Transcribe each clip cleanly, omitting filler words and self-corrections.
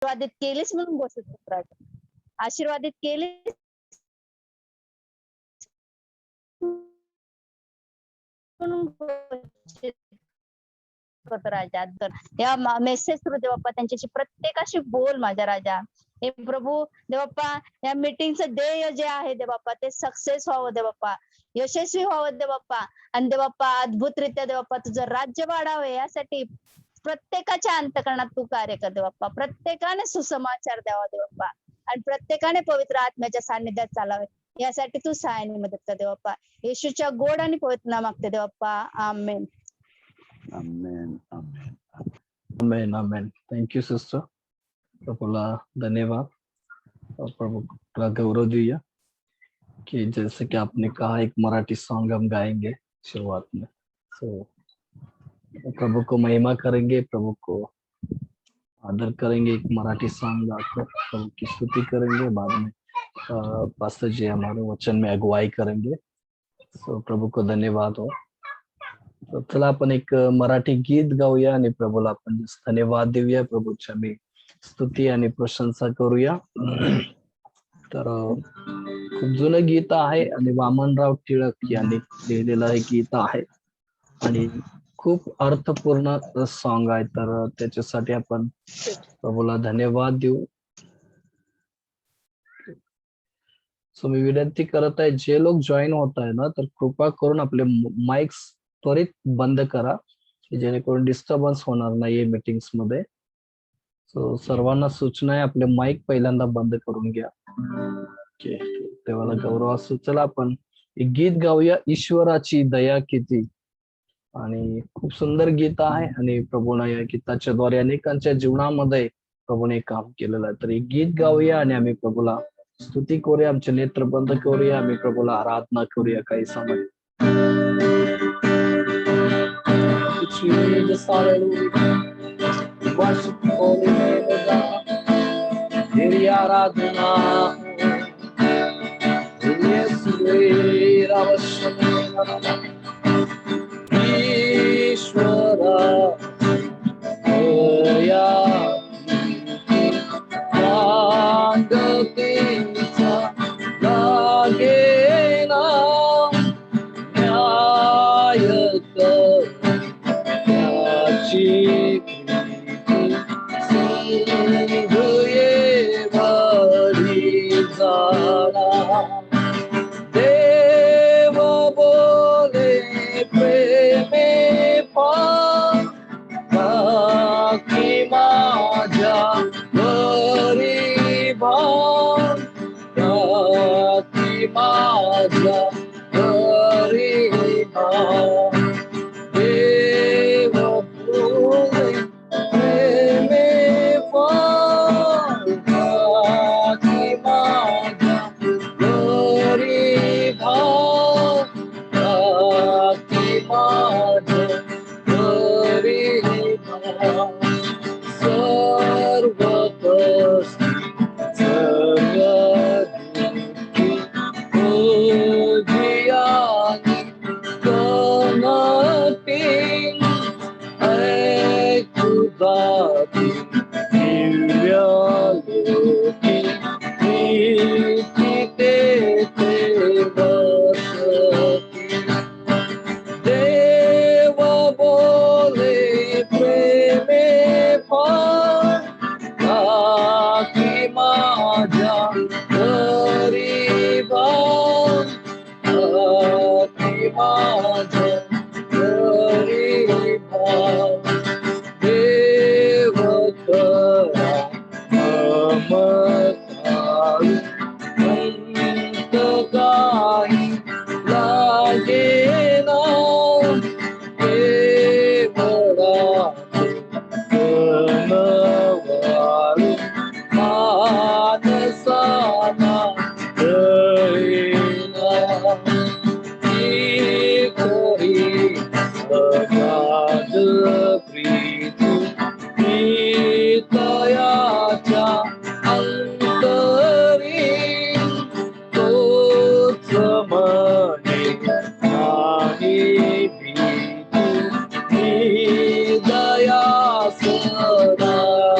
आशीर्वादित केलीस म्हणून घोषित होत राजा. आशीर्वादित केलीस म्हणून घोषित होत राजा. तर या मेसेज थ्रू देवप्पा त्यांच्याशी प्रत्येकाशी बोल माझ्या राजा. हे प्रभू देवप्पा या मीटिंगचं ध्येय जे आहे देवप्पा ते सक्सेस व्हावं देवप्पा, यशस्वी व्हावं देवप्पा. आणि देवप्पा अद्भुतरित्या देवप्पा तुझं राज्य वाढावे यासाठी प्रत्येकाच्या अंतकरणात तू कार्य कर देवप्पा. प्रत्येकाने सुसमाचार द्यावा देवप्पा आणि प्रत्येकाने पवित्र आत्म्याच्या सान्निध्यात चालावे यासाठी तू सहाय्याने मदत कर देवप्पा. येशूच्या गोड आणि पवित्र नामात मागते देवप्पा. Amen. Amen amen amen amen. Thank you sister. प्रभुला धन्यवाद और प्रभु का गौरव दिया कि जैसे कि आपने कहा एक मराठी सॉन्ग हम गाएंगे शुरुआत में. सो प्रभु को महिमा करेंगे, प्रभु को आदर करेंगे. एक मराठी सॉन्ग गाकर प्रभु की स्तुति करेंगे. बाद में पास्टर जी हमारे वचन में अगुवाई करेंगे. सो प्रभु को धन्यवाद हो. तर चला आपण एक मराठी गीत गाऊया आणि प्रभूला आपण धन्यवाद देऊया. प्रभूच्या मी स्तुती आणि प्रशंसा करूया. तर खूप जुनं गीत आहे आणि वामनराव टिळक यांनी लिहिलेलं हे गीत आहे आणि खूप अर्थपूर्ण सॉन्ग आहे. तर त्याच्यासाठी आपण प्रभूला धन्यवाद देऊ. सो मी विनंती करत आहे जे लोक जॉईन होत आहे ना तर कृपा करून आपले माइक्स त्वरित बंद करा जेणेकरून डिस्टर्बन्स होणार नाहीये मीटिंग्स मध्ये. सो सर्वांना सूचना आहे आपले माइक पहिल्यांदा बंद करून घ्या. ओके, देवाला गौरव असो. चला आपण एक गीत गाऊया, ईश्वराची दया किती. आणि खूप सुंदर गीत आहे आणि प्रभूने या गीताच्या द्वारे अनेकांच्या जीवनामध्ये प्रभूने काम केलेलं आहे. तर एक गीत गाऊया आणि आम्ही प्रभूला स्तुती करूया, आमचे नेत्र बंद करूया, आम्ही प्रभूला आराधना करूया काही समय. Jesus, hallelujah. Worship the holy name of God. Teri आराधना येशुवे आवश्यक ईश्वरा दया मागतेचा लागेना न्याय देव बोले प्रेमे बाकी माझ्या गरीबा बाकी माझ्या गरीबा देव बोले प्रेमे बाकी माझ्या गरीबा बाकी माझ्या गरीबा सर्व कष्टी जगदुःखी ओझियानी कनटी खुदा की दिव्य लोकी तेथे बसती देव बोले प्रेमे बाकी माझ्या गरीबा बाकी माझ्या गरीबा देव करा ममताळू अंत काही लागेना देवळा मनवाळू मानसाना कळेना की खरी अगाध प्रीती ही दयाच्या अंतरी तोच मने आणि भीती ही दया सदावरी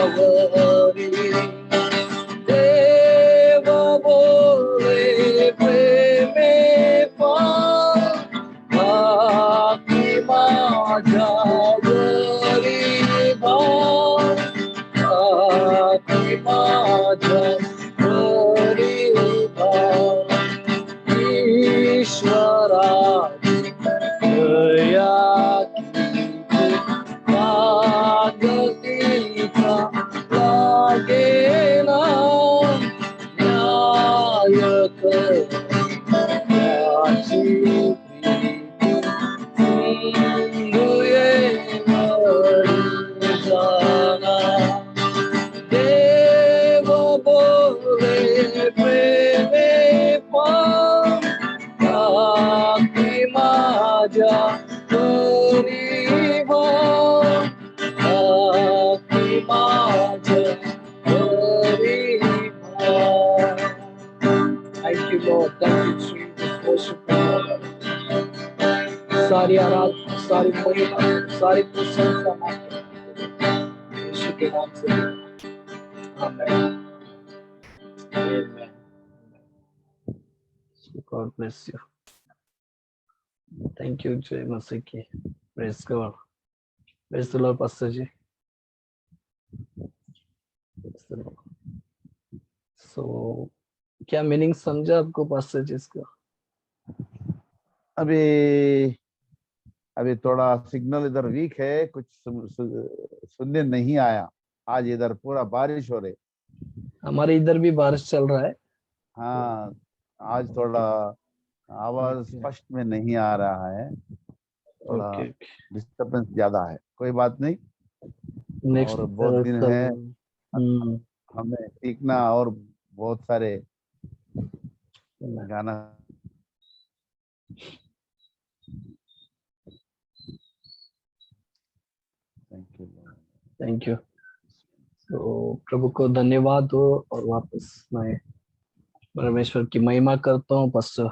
की माझ्या गरिबा ईश्वराची दया किती लागतीचा लागेना न्याय करण्याची प्रीती जाना देव बोले प्रेमे की माझ्या गरिबा की माझ्या गरिबा. Thank you, Lord. Thank you, Jesus. Worship you, Lord. सारी आराधना, सारी महिमा, सारी प्रशंसा यीशु के नाम से. आमीन. Amen. God bless you. Thank you, Jay Masiki. Praise God. Praise the Lord, Pastor Ji. Praise the Lord. So, क्या मीनिंग समझा आपको पास्टर जी इसका? अभी थोड़ा सिग्नल इधर वीक है, कुछ सुनने नहीं आया. आज इधर पूरा बारिश हो रही. हमारे इधर भी बारिश चल रहा है. हाँ, आज थोड़ा आवाज स्पष्ट में नहीं आ रहा है, थोड़ा डिस्टर्बेंस ज्यादा है. कोई बात नहीं. और बहुत दिन है हमें सीखना और बहुत सारे गाना. Thank you. तो प्रभु को धन्यवाद हो और वापस मैं परमेश्वर की महिमा करता हूँ. पास्टर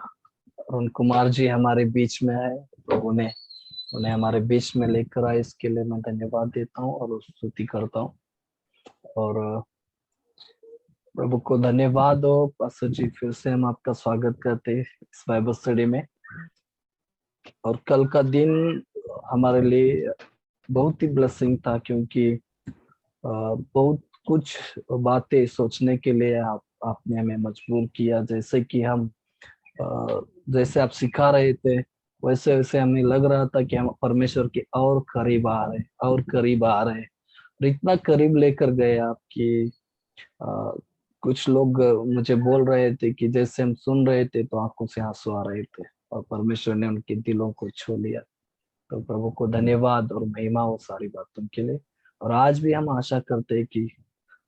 अरुण कुमार जी हमारे बीच में है, तो उन्हें हमारे बीच में लेकर आए, इसके लिए मैं धन्यवाद देता हूँ और स्तुति करता हूँ. और प्रभु को धन्यवाद हो. पास्टर जी, फिर से हम आपका स्वागत करते हैं इस बाइबल स्टडी में. और कल का दिन हमारे लिए बहुत ही ब्लेसिंग था, क्योंकि बहुत कुछ बातें सोचने के लिए आपने हमें मजबूर किया. जैसे कि हम जैसे आप सिखा रहे थे, वैसे वैसे हमें लग रहा था कि हम परमेश्वर के और करीब आ रहे और करीब आ रहे. और इतना करीब लेकर गए आपकी. कुछ लोग मुझे बोल रहे थे कि जैसे हम सुन रहे थे तो आंखों से आंसू आ रहे थे, और परमेश्वर ने उनके दिलों को छू लिया. तो प्रभु को धन्यवाद और महिमा हो सारी बातों के लिए. और आज भी हम आशा करते हैं कि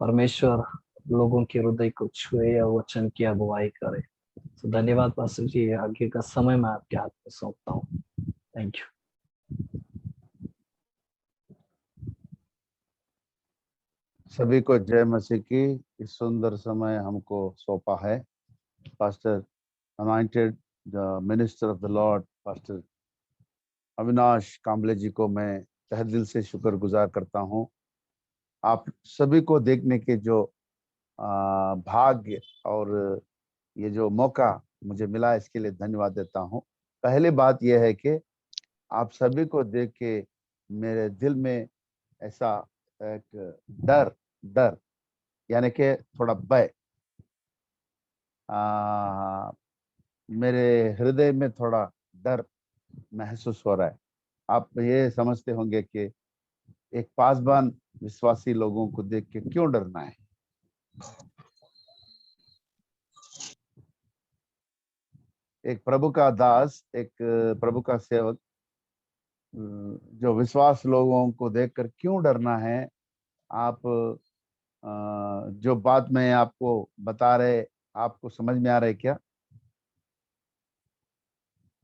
परमेश्वर लोगों के हृदय को छुए और वचन की अगुवाई करे. तो धन्यवाद पास्टर जी. आगे का समय मैं आपके हाथ में सौंपता हूँ. Thank you. सभी को जय मसीह की. इस सुंदर समय हमको सौंपा है. Pastor anointed the minister of the lord pastor Avinash Kamble ji को मैं तहे दिल से शुक्रगुजार करता हूँ. आप सभी को देखने के जो भाग्य और ये जो मौका मुझे मिला, इसके लिए धन्यवाद देता हूँ. पहली बात यह है कि आप सभी को देख के मेरे दिल में ऐसा एक डर यानी कि थोड़ा भय, मेरे हृदय में थोड़ा डर महसूस हो रहा है. आप ये समझते होंगे कि एक पासवान विश्वासी लोगों को देख के क्यों डरना है. एक प्रभु का दास, एक प्रभु का सेवक जो विश्वास लोगों को देखकर क्यों डरना है. आप जो बात मैं आपको बता रहे, आपको समझ में आ रहा है क्या?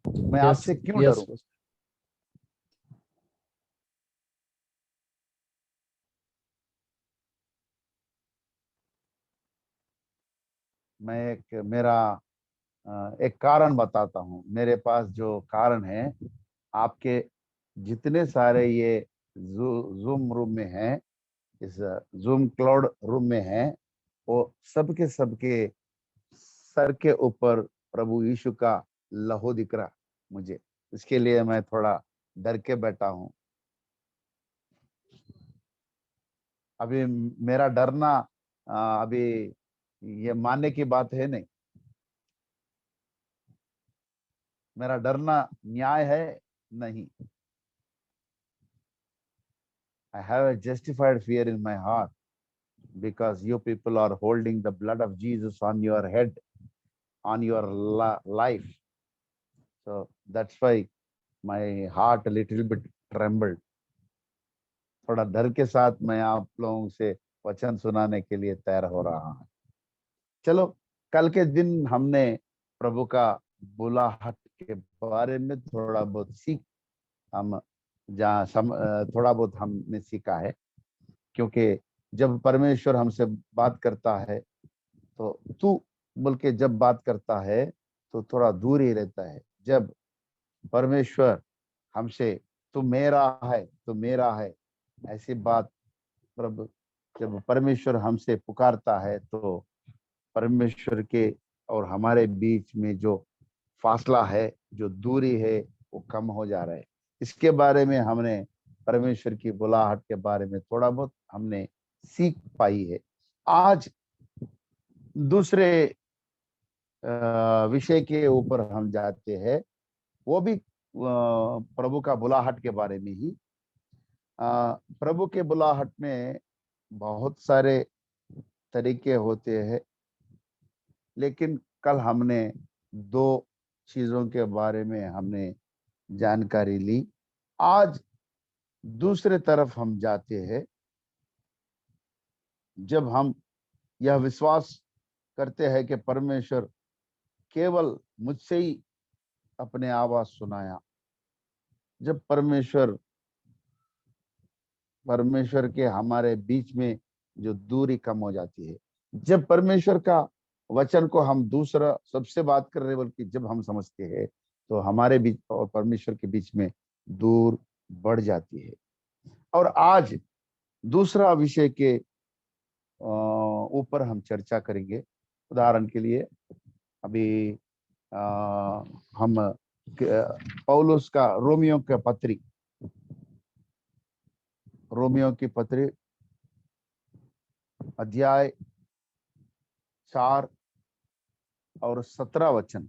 मैं आपसे क्यों डरूं? मैं मेरा एक कारण बताता हूँ. मेरे पास जो कारण है, आपके जितने सारे ये जूम रूम में हैं, इस जूम क्लाउड रूम में हैं, वो सबके सबके सर के ऊपर प्रभु यीशु का लहू दिख रहा मुझे. इसके लिए मैं थोड़ा डर के बैठा हूँ. अभी मेरा डरना अभी ये मानने की बात है नहीं। मेरा डरना न्याय है नहीं। I have a justified fear in my heart because you people are holding the blood of Jesus on your head, on your life. So that's why my heart a little bit trembled. थोड़ा डर के साथ मैं आप लोगों से वचन सुनाने के लिए तैयार हो रहा हूं। चलो, कल के दिन हमने प्रभु का बुलाहट के बारे में थोड़ा बहुत हम थोड़ा बहुत हमने सीखा है। क्योंकि जब परमेश्वर हमसे बात करता है तो तू बोल के जब बात करता है तो थोड़ा दूर ही रहता है। जब परमेश्वर हमसे तू मेरा है ऐसी बात प्रभु, जब परमेश्वर हमसे पुकारता है तो परमेश्वर के और हमारे बीच में जो फासला है, जो दूरी है, वो कम हो जा रहा है। इसके बारे में हमने परमेश्वर की बुलाहट के बारे में थोड़ा बहुत हमने सीख पाई है। आज दूसरे विषय के ऊपर हम जाते हैं, वो भी प्रभु का बुलाहट के बारे में ही। प्रभु के बुलाहट में बहुत सारे तरीके होते हैं, लेकिन कल हमने दो चीजों के बारे में हमने जानकारी ली। आज दूसरे तरफ हम जाते हैं। जब हम यह विश्वास करते हैं कि परमेश्वर केवल मुझसे ही अपने आवाज सुनाया, जब परमेश्वर के हमारे बीच में जो दूरी कम हो जाती है, जब परमेश्वर का वचन को हम दूसरा सबसे बात कर रहे बल्कि जब हम समझते हैं तो हमारे बीच और परमेश्वर के बीच में दूर बढ़ जाती है। और आज दूसरा विषय के ऊपर हम चर्चा करेंगे। उदाहरण के लिए अभी हम पौलुस का रोमियो की पत्री अध्याय 4 और 17 वचन।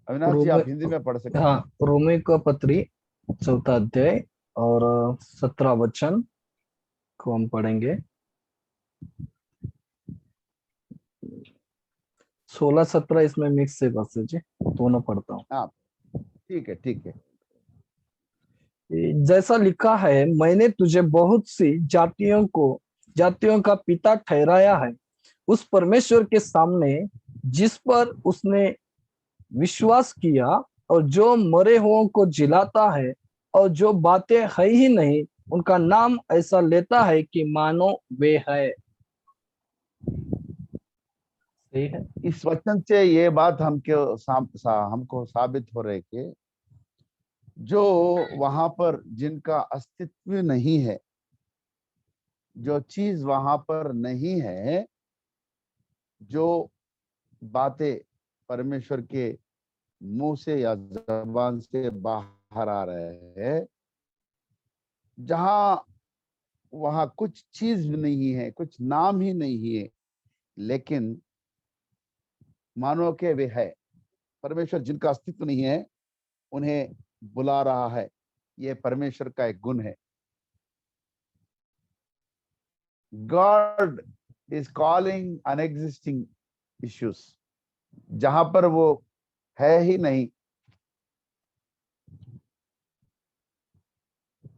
अविनाश जी, आप हिंदी में पढ़ सकते हैं। हाँ, रोमी का पत्री 4 अध्याय और 17 वचन को हम पढ़ेंगे। 16-17 इसमें मिक्स है बस जी, दोनों पढ़ता हूँ। हाँ, ठीक है। जैसा लिखा है, मैंने तुझे बहुत सी जातियों का पिता ठहराया है, उस परमेश्वर के सामने जिस पर उसने विश्वास किया और जो मरे हुओं को जिलाता है और जो बातें है ही नहीं उनका नाम ऐसा लेता है कि मानो वे है। सही है। इस वचन से ये बात हमको साबित हो रही है कि जो वहां पर जिनका अस्तित्व नहीं है, जो चीज वहां पर नहीं है, जो बातें परमेश्वर के मुंह से या जबान से बाहर आ रहे हैं, जहां वहां कुछ चीज नहीं है, कुछ नाम ही नहीं है, लेकिन मानो के वे है। परमेश्वर जिनका अस्तित्व नहीं है उन्हें बुला रहा है। यह परमेश्वर का एक गुण है। गॉड इज कॉलिंग अनएग्जिस्टिंग इश्यूज, जहां पर वो है ही नहीं।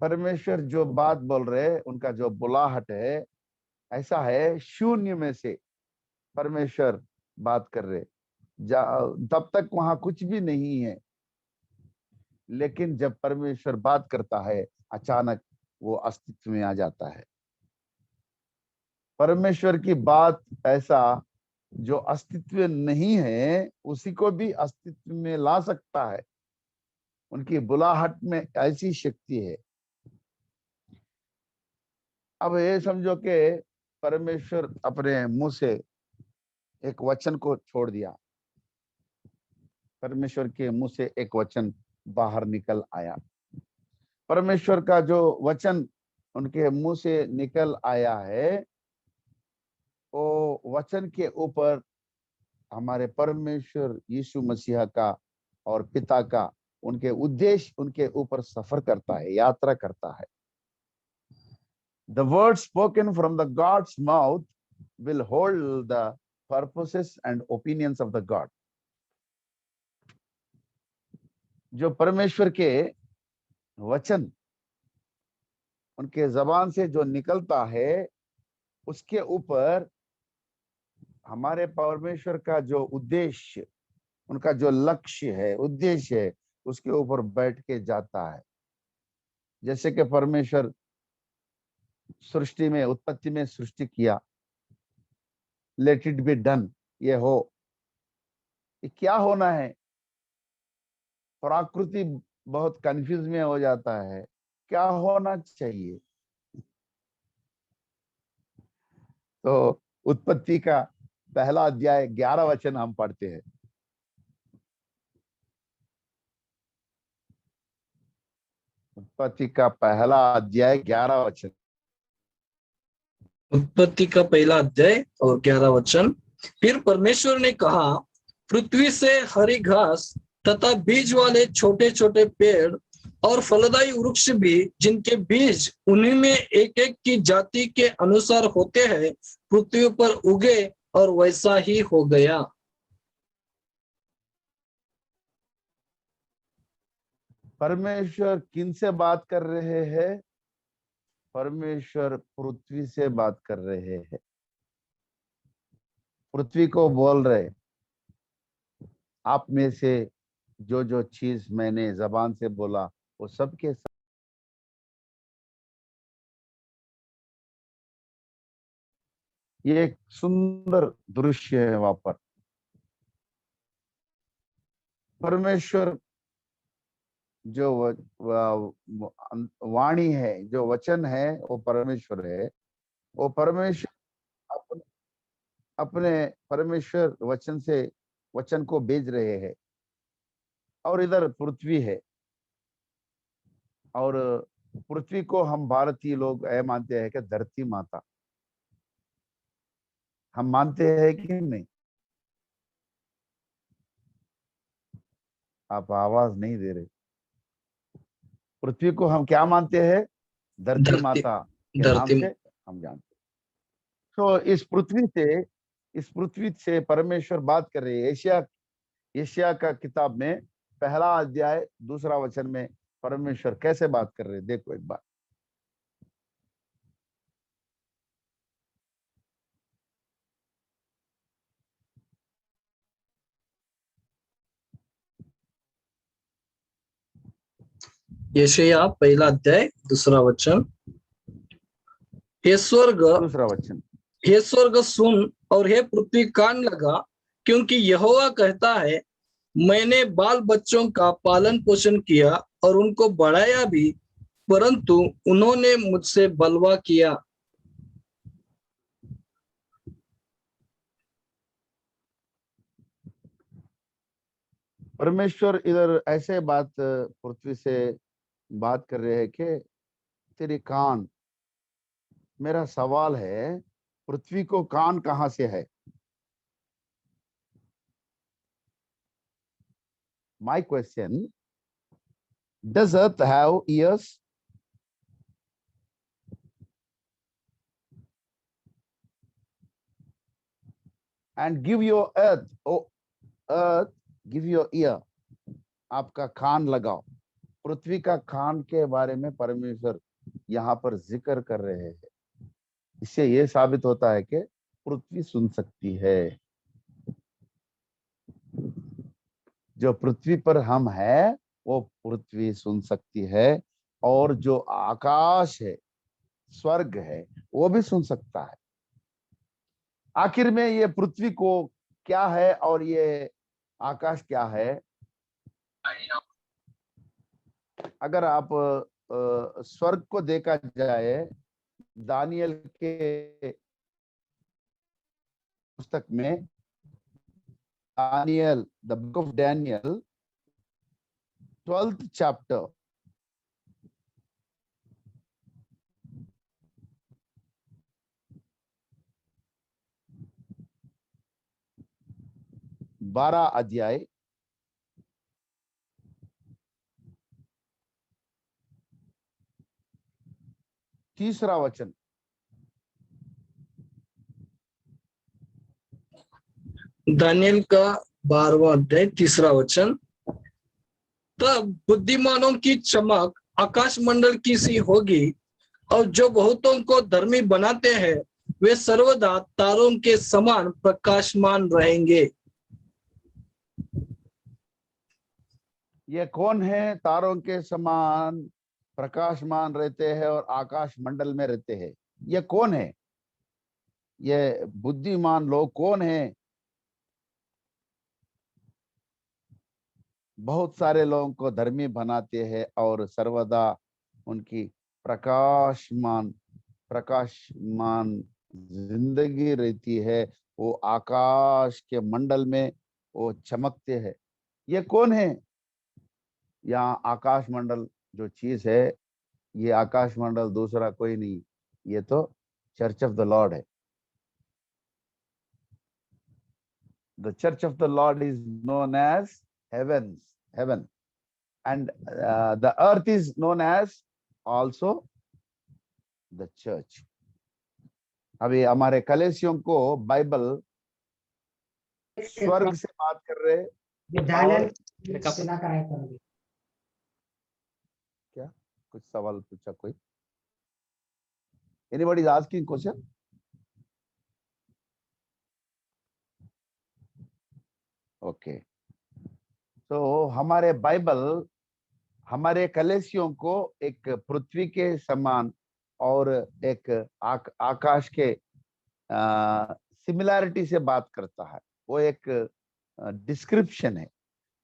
परमेश्वर जो बात बोल रहे, उनका जो बुलाहट है ऐसा है, शून्य में से परमेश्वर बात कर रहे। तब तक वहां कुछ भी नहीं है, लेकिन जब परमेश्वर बात करता है अचानक वो अस्तित्व में आ जाता है। परमेश्वर की बात ऐसा, जो अस्तित्व नहीं है उसी को भी अस्तित्व में ला सकता है। उनकी बुलाहट में ऐसी शक्ति है। अब ये समझो कि परमेश्वर अपने मुंह से एक वचन को छोड़ दिया, परमेश्वर के मुंह से एक वचन बाहर निकल आया। परमेश्वर का जो वचन उनके मुंह से निकल आया है, वो वचन के ऊपर हमारे परमेश्वर यीशु मसीह का और पिता का उनके उद्देश्य उनके ऊपर सफर करता है, यात्रा करता है। The words spoken from the God's mouth will hold the purposes and opinions of the God. जो परमेश्वर के वचन उनके जबान से जो निकलता है, उसके ऊपर हमारे परमेश्वर का जो उद्देश्य, उनका जो लक्ष्य है, उद्देश्य है, उसके ऊपर बैठ के जाता है। जैसे कि परमेश्वर सृष्टि में, उत्पत्ति में सृष्टि किया, लेट इट बी डन, ये हो, ये क्या होना है? प्रकृति बहुत कंफ्यूज में हो जाता है, क्या होना चाहिए? तो उत्पत्ति का पहला अध्याय 11 वचन हम पढ़ते हैं। उत्पत्ति का पहला अध्याय 11 वचन। उत्पत्ति का पहला अध्याय और 11 वचन। फिर परमेश्वर ने कहा, पृथ्वी से हरी घास तथा बीज वाले छोटे छोटे पेड़ और फलदायी वृक्ष भी, जिनके बीज उन्हीं में एक एक की जाति के अनुसार होते हैं, पृथ्वी पर उगे, और वैसा ही हो गया। परमेश्वर किन से बात कर रहे हैं? परमेश्वर पृथ्वी से बात कर रहे हैं। पृथ्वी को बोल रहे, आप में से जो जो चीज मैंने जबान से बोला वो सबके सब। ये एक सुंदर दृश्य है। वहां पर परमेश्वर जो वाणी है, जो वचन है, वो परमेश्वर है। वो परमेश्वर अपने परमेश्वर वचन से वचन को भेज रहे हैं। और इधर पृथ्वी है, और पृथ्वी को हम भारतीय लोग यह मानते हैं कि धरती माता, हम मानते हैं कि नहीं? आप आवाज नहीं दे रहे। पृथ्वी को हम क्या मानते हैं? धरती माता के नाम से हम जानते हैं। तो इस पृथ्वी से परमेश्वर बात कर रहे हैं। एशिया का किताब में पहला अध्याय 2 वचन में परमेश्वर कैसे बात कर रहे हैं, देखो एक बार। यशायाह पहला अध्याय 2 वचन। हे स्वर्ग, 2 वचन। हे स्वर्ग सुन, और हे पृथ्वी कान लगा, क्योंकि यहोवा कहता है, मैंने बाल बच्चों का पालन पोषण किया और उनको बढ़ाया भी, परंतु उन्होंने मुझसे बलवा किया। परमेश्वर इधर ऐसे बात पृथ्वी से बात कर रहे हैं कि तेरे कान, मेरा सवाल है, पृथ्वी को कान कहां से है? My question, does earth have ears? And give your earth, oh earth, give your ear. आपका कान लगाओ। पृथ्वी का कान के बारे में परमेश्वर यहाँ पर जिक्र कर रहे हैं। इससे यह साबित होता है कि पृथ्वी सुन सकती है। जो पृथ्वी पर हम है, वो पृथ्वी सुन सकती है, और जो आकाश है, स्वर्ग है, वो भी सुन सकता है। आखिर में ये पृथ्वी को क्या है और ये आकाश क्या है? अगर आप स्वर्ग को देखा जाए, दानियल के पुस्तक में, दानियल, the book of Daniel 12th chapter, 12 अध्याय 3 वचन। दानियल का 12वां अध्याय 3 वचन। तब बुद्धिमानों की चमक आकाश मंडल की सी होगी, और जो बहुतों को धर्मी बनाते हैं वे सर्वदा तारों के समान प्रकाशमान रहेंगे। ये कौन है तारों के समान प्रकाशमान रहते हैं और आकाश मंडल में रहते हैं? ये कौन है? ये बुद्धिमान लोग कौन है? बहुत सारे लोगों को धर्मी बनाते हैं और सर्वदा उनकी प्रकाशमान प्रकाशमान जिंदगी रहती है। वो आकाश के मंडल में वो चमकते हैं। ये कौन है? यहाँ आकाश मंडल जो चीज है, ये आकाश मंडल दूसरा कोई नहीं, ये तो चर्च ऑफ द लॉर्ड है। The church of the lord is known as heaven, and the earth is known as also the church. अभी हमारे कलेसियों को बाइबल स्वर्ग से बात कर रहे। क्या कुछ सवाल पूछा कोई? Anybody is asking question? Okay. तो हमारे बाइबल हमारे कलेसियों को एक पृथ्वी के समान और एक आकाश के सिमिलैरिटी से बात करता है। वो एक डिस्क्रिप्शन है।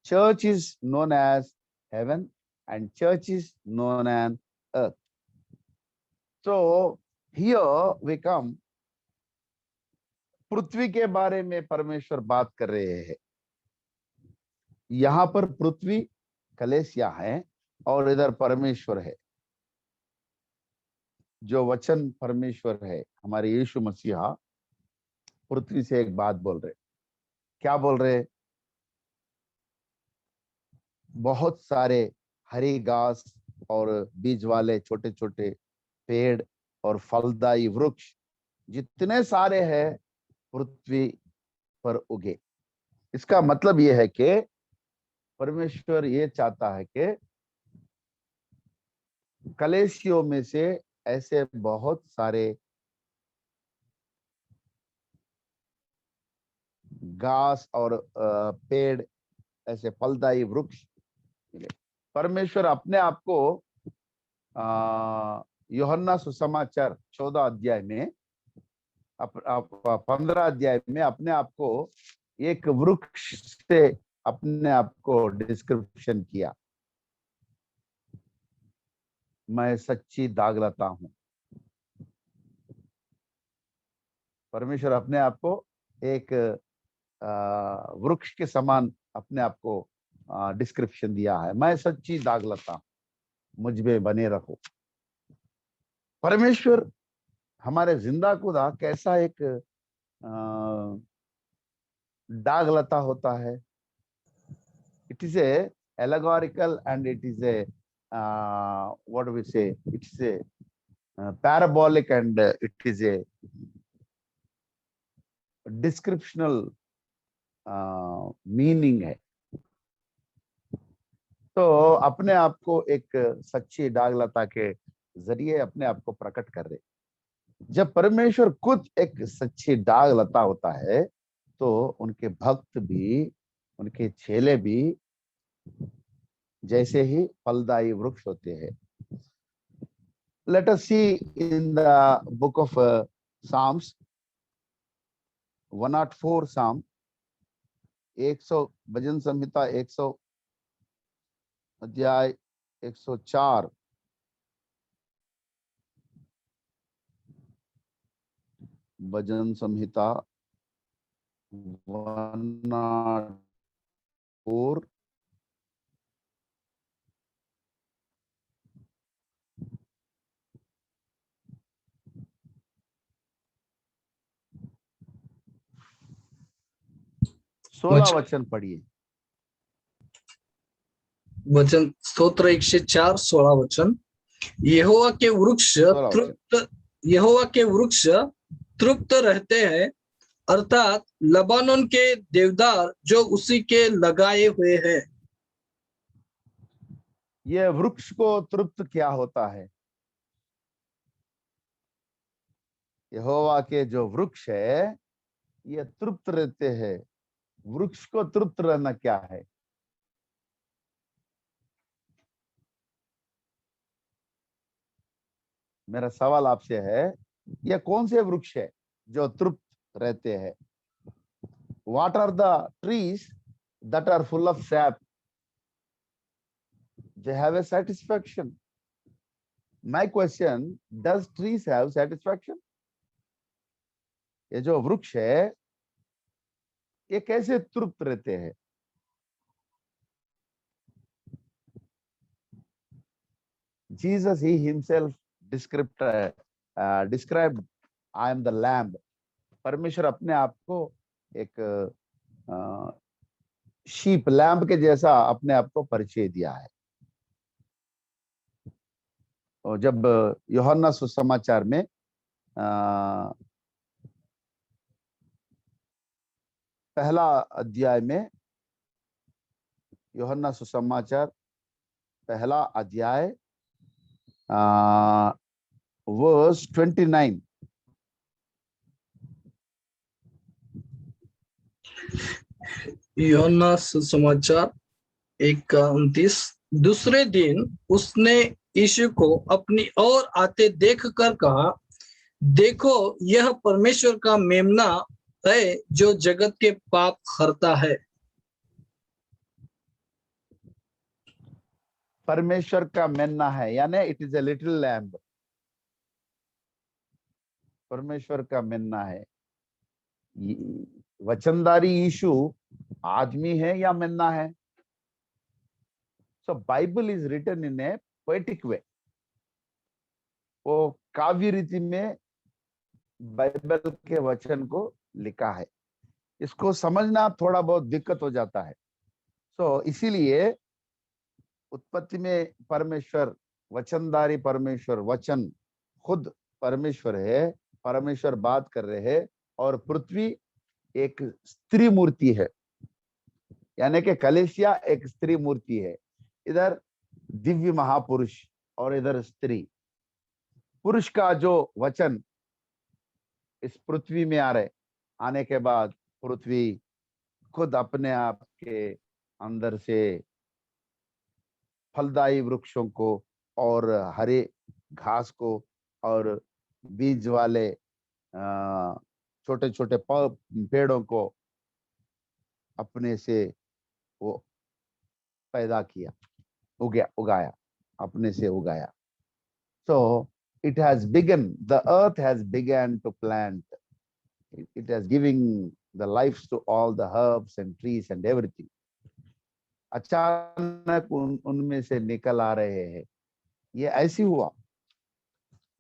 Church is known as heaven and church is known as earth. So here we come, पृथ्वी के बारे में परमेश्वर बात कर रहे हैं। यहाँ पर पृथ्वी कलेसिया है और इधर परमेश्वर है। जो वचन परमेश्वर है, हमारे यीशु मसीहा पृथ्वी से एक बात बोल रहे। क्या बोल रहे? बहुत सारे हरी घास और बीज वाले छोटे छोटे पेड़ और फलदायी वृक्ष जितने सारे हैं पृथ्वी पर उगे। इसका मतलब यह है कि परमेश्वर ये चाहता है कि कलेसियों में से ऐसे बहुत सारे घास और पेड़, ऐसे फलदायी वृक्ष मिले। परमेश्वर अपने आप को यूहन्ना सुसमाचार 14 अध्याय में 15 अध्याय में अपने आप को एक वृक्ष से अपने आप को डिस्क्रिप्शन किया। मैं सच्ची दागलता हूं। परमेश्वर अपने आप को एक वृक्ष के समान अपने आप को डिस्क्रिप्शन दिया है। मैं सच्ची दागलता हूं, मुझ में बने रहो। परमेश्वर हमारे जिंदा खुदा कैसा एक दागलता होता है। It is a allegorical and it is a what do we say, it's a parabolic and it is a descriptional meaning है। तो अपने आप को एक सच्ची दागलता के जरिए अपने आप को प्रकट कर रहे। जब परमेश्वर खुद एक सच्ची दागलता होता है तो उनके भक्त भी, उनके चेले भी जैसे ही फलदायी वृक्ष होते हैं। Let us see in the book of Psalms 104 Psalm 100 भजन संहिता 100 अध्याय 104 भजन संहिता 104 So 16 वचन पढ़िए। वचन स्तोत्र 104:16 वचन। यहोवा के वृक्ष 16 वचन। यहोवा के वृक्ष तृप्त रहते हैं, अर्थात लबानोन के देवदार जो उसी के लगाए हुए हैं। ये वृक्ष को तृप्त क्या होता है? यहोवा के जो वृक्ष है ये तृप्त रहते हैं। वृक्ष को तृप्त रहना क्या है? मेरा सवाल आपसे है, ये कौन से वृक्ष है जो तृप्त रहते हैं? What are the trees that are full of sap? They have a satisfaction. My question, does trees have satisfaction? ये जो वृक्ष है ये कैसे तृप्त रहते हैं? Jesus, he himself described, I am the lamb. परमेश्वर अपने आप को एक शीप लैम्ब के जैसा अपने आप को परिचय दिया है। और जब यूहन्ना सुसमाचार में पहला अध्याय में, यूहन्ना सुसमाचार पहला अध्याय वर्स 29, यूहन्ना सुसमाचार 1:29। दूसरे दिन उसने यीशु को अपनी ओर आते देखकर कहा, देखो यह परमेश्वर का मेमना है जो जगत के पाप हरता है। परमेश्वर का मेमना है, यानी it is a little lamb. परमेश्वर का मेमना है। वचनदारी यीशु आदमी है या मेमना है? So Bible is written in a poetic way. वो काव्य रीति में बाइबल के वचन को लिखा है। इसको समझना थोड़ा बहुत दिक्कत हो जाता है। सो इसीलिए उत्पत्ति में परमेश्वर, वचनदारी परमेश्वर, वचन खुद परमेश्वर है, परमेश्वर बात कर रहे हैं, और पृथ्वी एक स्त्री मूर्ति है, यानी कि कलेसिया एक स्त्री मूर्ति है। इधर दिव्य महापुरुष और इधर स्त्री। पुरुष का जो वचन इस पृथ्वी में आने के बाद पृथ्वी खुद अपने आप के अंदर से फलदायी वृक्षों को और हरे घास को और बीज वाले छोटे छोटे पेड़ों को अपने से वो पैदा किया, उगाया, अपने से उगाया। So it has begun, the earth has begun to plant. It has giving the lives to all the herbs and trees and everything. अचानक उनमें से निकल आ रहे हैं। ये ऐसी हुआ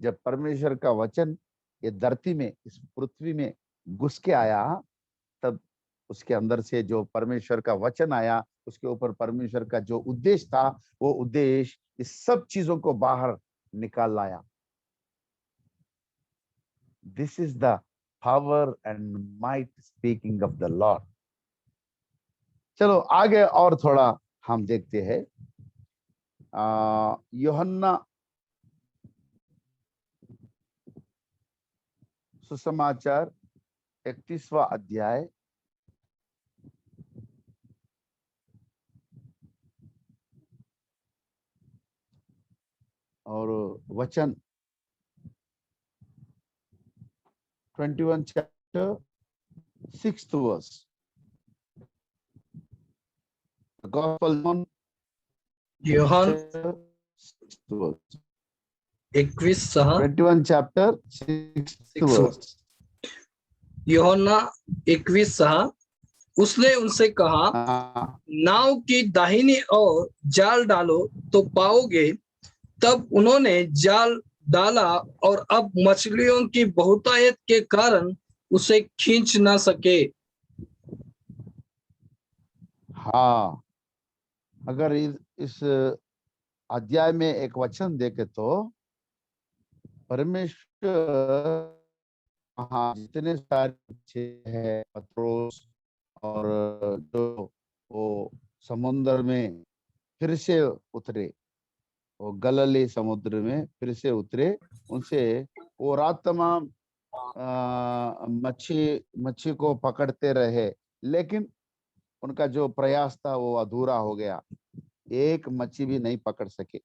जब परमेश्वर का वचन ये धरती में, इस पृथ्वी में घुस के आया, तब उसके अंदर से जो परमेश्वर का वचन आया, उसके ऊपर परमेश्वर का जो उद्देश्य था, वो उद्देश्य इस सब चीजों को बाहर निकाल लाया। This is the power and might speaking of the Lord. चलो आगे और थोड़ा हम देखते हैं। यूहन्ना सुसमाचार 31वां अध्याय और वचन 21 chapter 6th verse. The Gospel John यूहन्ना 6th verse. 21 21 chapter 6th verse. यूहन्ना 21 उसने उनसे कहा, नाव की दाहिनी ओर जाल डालो तो पाओगे। तब उन्होंने जाल डाला और अब मछलियों की बहुतायत के कारण उसे खींच ना सके। हाँ, अगर इस अध्याय में एक वचन देखे तो परमेश्वर, हाँ, जितने सारे बच्चे हैं, पत्रोस और जो वो समुद्र में फिर से उतरे, वो गलीली समुद्र में फिर से उतरे, उनसे वो रात तमाम मच्छी मच्छी को पकड़ते रहे, लेकिन उनका जो प्रयास था वो अधूरा हो गया, एक मच्छी भी नहीं पकड़ सके।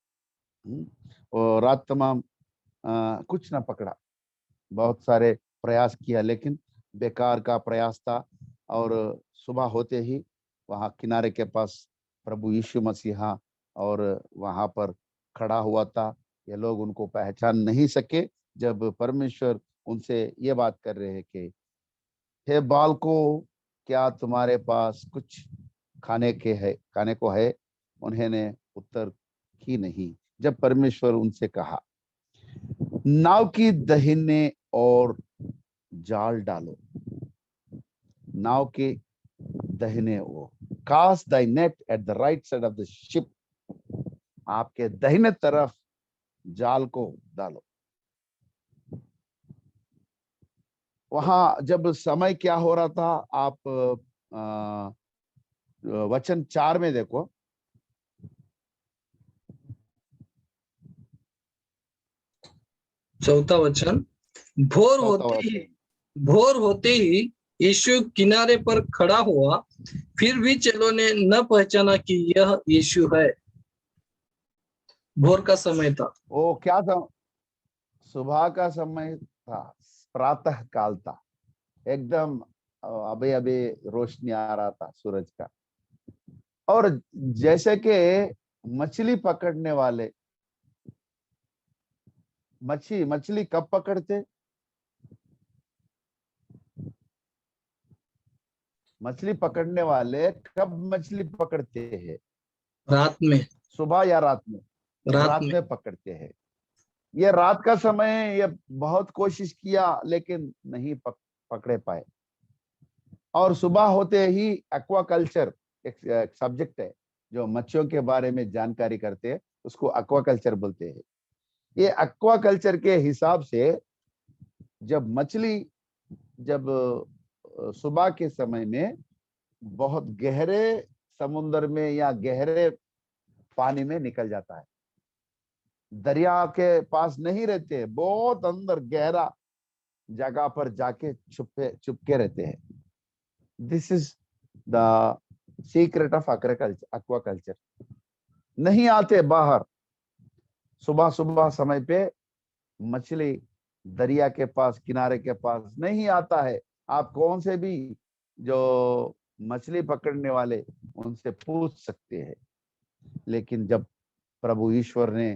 और रात तमाम कुछ ना पकड़ा, बहुत सारे प्रयास किया लेकिन बेकार का प्रयास था। और सुबह होते ही वहां किनारे के पास प्रभु यीशु मसीहा और वहां पर खड़ा हुआ था। ये लोग उनको पहचान नहीं सके जब परमेश्वर उनसे ये बात कर रहे हैं कि हे बालकों, क्या तुम्हारे पास कुछ खाने को है? उन्होंने उत्तर की नहीं। जब परमेश्वर उनसे कहा, नाव की दाहिने और जाल डालो, नाव के दाहिने ओर, cast thy net at the right side of the ship, आपके दाहिने तरफ जाल को डालो। वहां जब समय क्या हो रहा था, आप वचन 4 में देखो, चौथा वचन, भोर चौथा होते ही वचन। भोर होते ही यीशु किनारे पर खड़ा हुआ, फिर भी चेलों ने न पहचाना कि यह यीशु है। भोर का समय था। वो क्या था? सुबह का समय था, प्रातः काल था, एकदम अभी अभी रोशनी आ रहा था सूरज का। और जैसे कि मछली पकड़ने वाले, मछली कब पकड़ते? मछली पकड़ने वाले कब मछली पकड़ते हैं? रात में। सुबह या रात में? रात में पकड़ते हैं। ये रात का समय, ये बहुत कोशिश किया लेकिन नहीं पकड़े पाए। और सुबह होते ही एक्वाकल्चर एक सब्जेक्ट है जो मच्छियों के बारे में जानकारी करते हैं, उसको एक्वाकल्चर बोलते हैं। ये एक्वाकल्चर के हिसाब से जब मछली सुबह के समय में बहुत गहरे समुद्र में या गहरे पानी में निकल जाता है, दरिया के पास नहीं रहते, बहुत अंदर गहरा जगह पर जाके छुपके रहते हैं। This is the secret of aquaculture. नहीं आते बाहर, सुबह सुबह समय पे मछली दरिया के पास, किनारे के पास नहीं आता है। आप कौन से भी जो मछली पकड़ने वाले उनसे पूछ सकते हैं, लेकिन जब प्रभु ईश्वर ने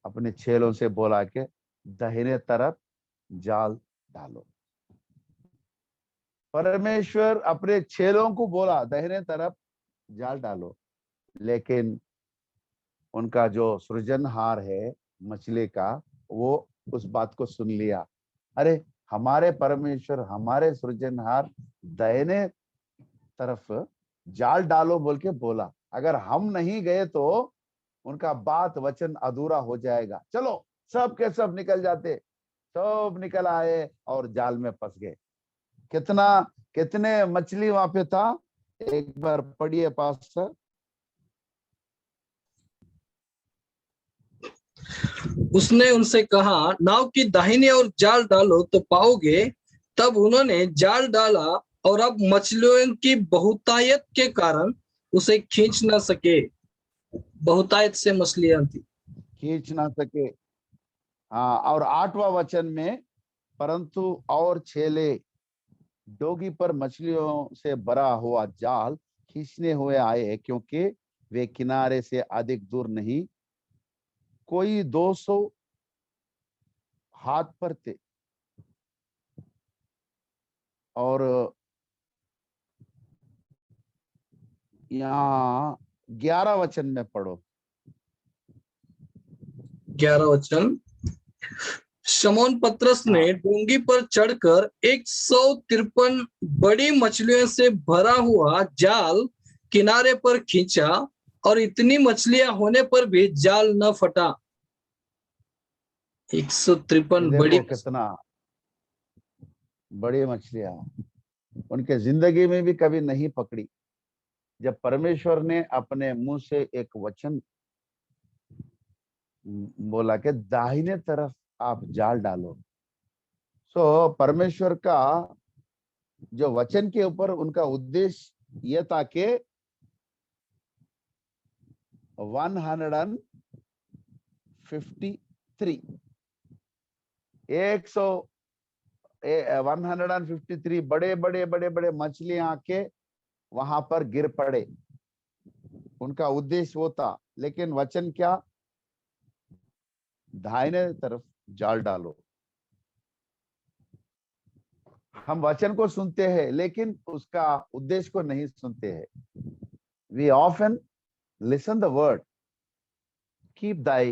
अपने चेलों से बोला कि दाहिने तरफ जाल डालो, परमेश्वर अपने चेलों को बोला दाहिने तरफ जाल डालो, लेकिन उनका जो सृजनहार है मछली का, वो उस बात को सुन लिया। अरे हमारे परमेश्वर, हमारे सृजनहार दाहिने तरफ जाल डालो बोल के बोला, अगर हम नहीं गए तो उनका बात वचन अधूरा हो जाएगा। चलो, सब के सब निकल जाते, सब निकल आए और जाल में फंस गए। कितने मछली वहां पे था, एक बार पढ़िए पास्टर। उसने उनसे कहा, नाव की दाहिनी ओर जाल डालो तो पाओगे। तब उन्होंने जाल डाला और अब मछलियों की बहुतायत के कारण उसे खींच न सके। बहुतायत से मछलियां थी, खींच ना सके। हाँ, और 8वां वचन में, परंतु और छेले डोगी पर मछलियों से भरा हुआ जाल खींचने हुए आए, क्योंकि वे किनारे से अधिक दूर नहीं, कोई 200 हाथ पर थे। और यहाँ 11 वचन में पढ़ो। 11 वचन, शमौन पतरस ने डोंगी पर चढ़कर 153 बड़ी मछलियों से भरा हुआ जाल किनारे पर खींचा और इतनी मछलियां होने पर भी जाल न फटा। 153 ये बड़ी देखो कितना बड़ी मछलियां उनके जिंदगी में भी कभी नहीं पकड़ी। जब परमेश्वर ने अपने मुंह से एक वचन बोला कि दाहिने तरफ आप जाल डालो, सो परमेश्वर का जो वचन के ऊपर उनका उद्देश्य यह था कि 153 153 बड़े बड़े बड़े बड़े मछलियां आके वहां पर गिर पड़े। उनका उद्देश्य वो था, लेकिन वचन क्या, दाहिने तरफ जाल डालो। हम वचन को सुनते हैं लेकिन उसका उद्देश्य को नहीं सुनते हैं। We often listen the word, keep thy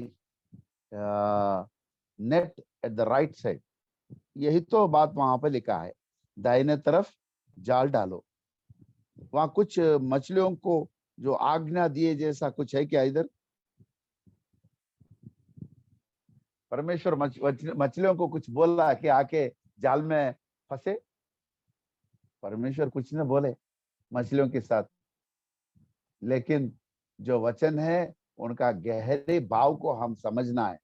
net at the right side. यही तो बात वहां पर लिखा है, दाहिने तरफ जाल डालो। वहां कुछ मछलियों को जो आज्ञा दिए जैसा कुछ है क्या इधर? परमेश्वर मछलियों को कुछ बोला कि आके जाल में फंसे? परमेश्वर कुछ न बोले मछलियों के साथ, लेकिन जो वचन है उनका गहरे भाव को हम समझना है।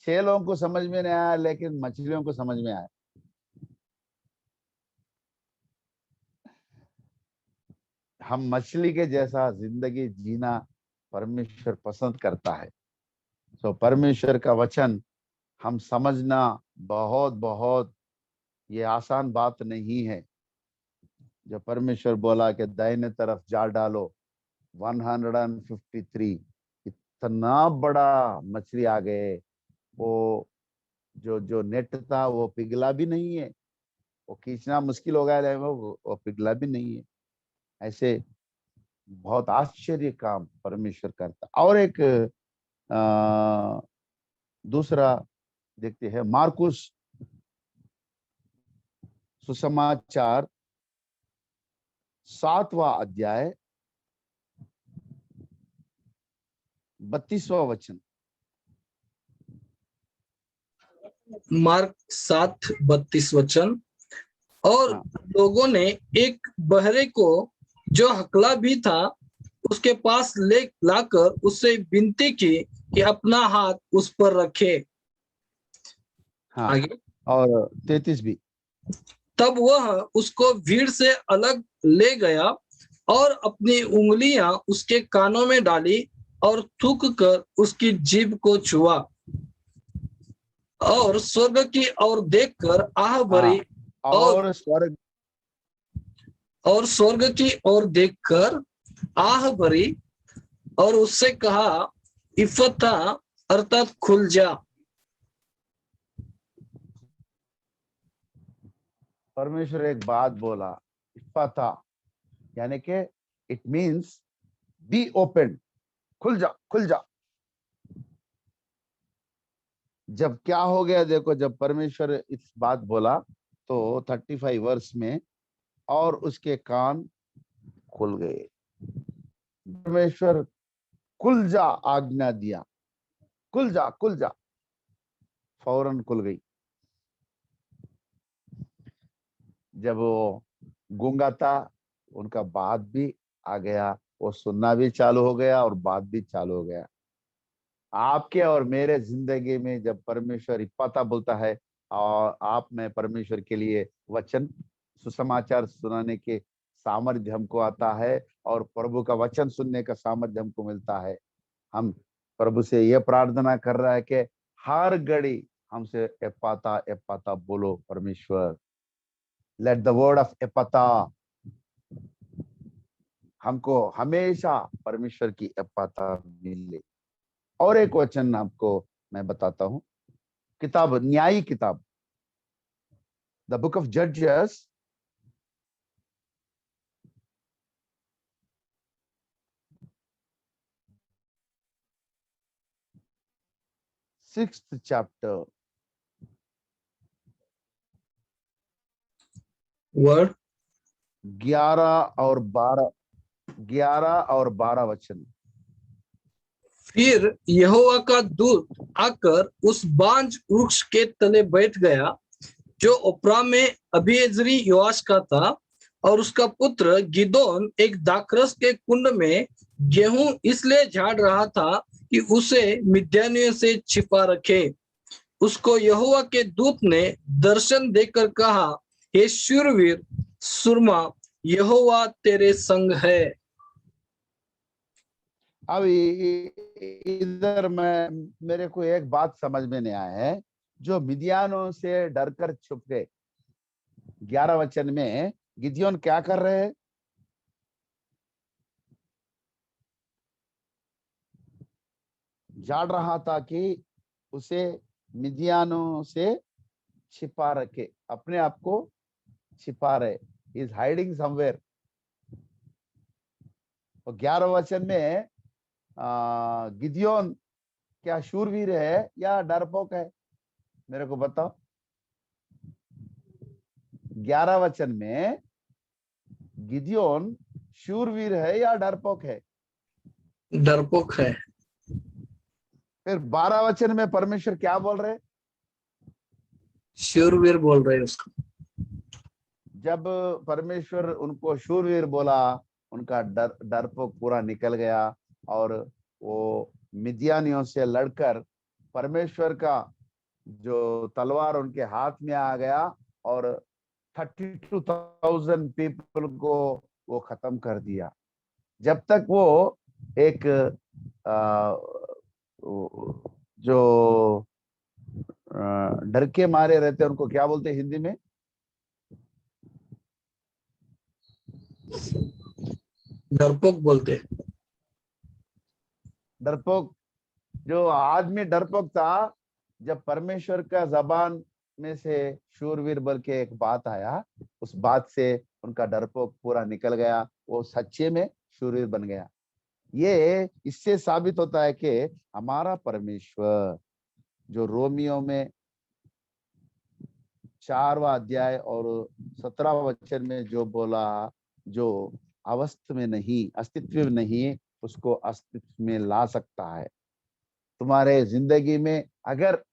6 लोगों को समझ में नहीं आया, लेकिन मछलियों को समझ में आया। हम मछली के जैसा जिंदगी जीना परमेश्वर पसंद करता है। तो परमेश्वर का वचन हम समझना बहुत बहुत ये आसान बात नहीं है। जो परमेश्वर बोला कि दाहिने तरफ जाल डालो, 153 इतना बड़ा मछली आ गए। वो जो जो नेट था वो पिघला भी नहीं है, वो खींचना मुश्किल हो गया, वो पिघला भी नहीं है। ऐसे बहुत आश्चर्य काम परमेश्वर करता। और एक दूसरा देखते हैं, मार्कुस सुसमाचार 7वां अध्याय 32वां वचन। मार्क 7:32 वचन। और हाँ, लोगों ने एक बहरे को जो हकला भी था उसके पास ले लाकर उससे विनती की कि अपना हाथ उस पर रखे। हाँ, आगे, और 33 भी। तब वह उसको भीड़ से अलग ले गया और अपनी उंगलियां उसके कानों में डाली और थूक कर उसकी जीभ को छुआ और स्वर्ग की ओर देखकर आह भरी हाँ, और स्वर्ग और स्वर्ग की ओर देखकर आह भरी और उससे कहा, इफता अर्थात खुल जा। परमेश्वर एक बात बोला, इफ्फाता, यानी कि इट मींस बी ओपन, खुल जा खुल जा। जब क्या हो गया देखो, जब परमेश्वर इस बात बोला तो 35 वर्ष में और उसके कान खुल गए। परमेश्वर खुल जा आज्ञा दिया, खुल जा, फौरन खुल गई। जब वो गूंगा था, उनका बात भी आ गया, वो सुनना भी चालू हो गया और बात भी चालू हो गया। आपके और मेरे जिंदगी में जब परमेश्वर इप्पाता बोलता है और आप में परमेश्वर के लिए वचन सुसमाचार सुनाने के सामर्थ्य हमको आता है और प्रभु का वचन सुनने का सामर्थ्य हमको मिलता है। हम प्रभु से यह प्रार्थना कर रहा है कि हर घड़ी हमसे एप्पाता एप्पाता बोलो परमेश्वर। लेट द वर्ड ऑफ एप्पाता हमको हमेशा परमेश्वर की एप्पाता मिले। और एक वचन आपको मैं बताता हूं, किताब न्यायी किताब, द बुक ऑफ जजेस, सिक्स्थ चैप्टर, वर्ड 11 और 12 वचन। फिर यहोवा का दूत आकर उस बांज वृक्ष के तले बैठ गया जो ओप्रा में अबीएजेरी योआश का था, और उसका पुत्र गिदोन एक दाखरस के कुंड में गेहूं इसलिए झाड़ रहा था कि उसे मिद्यानियों से छिपा रखे। उसको यहोवा के दूत ने दर्शन देकर कहा, हे शूरवीर सुरमा, यहोवा तेरे संग है। अब इधर मेरे को एक बात समझ में नहीं आया है। जो मिद्यानों से डरकर छुप गए, 11 वचन में गिदयोन क्या कर रहे हैं? झाड़ रहा था कि उसे मिद्यानों से छिपा रखे, अपने आप को छिपा रहे, इज हाइडिंग समवेयर। और 11 वचन में गिदयोन क्या शूरवीर है या डरपोक है? मेरे को बताओ। 11 वचन में गिदयोन शूरवीर है या डरपोक है? डरपोक है। फिर 12 वचन में परमेश्वर क्या बोल रहे? शूरवीर बोल रहे उसको। जब परमेश्वर उनको शूरवीर बोला, उनका डरपोक पूरा निकल गया और वो मिद्यानियों से लड़कर परमेश्वर का जो तलवार उनके हाथ में आ गया और 32,000 पीपल को वो खत्म कर दिया। जब तक वो एक जो डर के मारे रहते, उनको क्या बोलते हैं हिंदी में? डरपोक बोलते। डरपोक। जो आदमी डरपोक था, जब परमेश्वर का जबान में से शूरवीर बोल के एक बात आया, उस बात से उनका डरपोक पूरा निकल गया, वो सच्चे में शूरवीर बन गया। ये इससे साबित होता है कि हमारा परमेश्वर जो रोमियो में 4वां अध्याय और 17वां वचन में जो बोला, जो अवस्था में नहीं, अस्तित्व में नहीं, उसको अस्तित्व में ला सकता है। तुम्हारे जिंदगी में अगर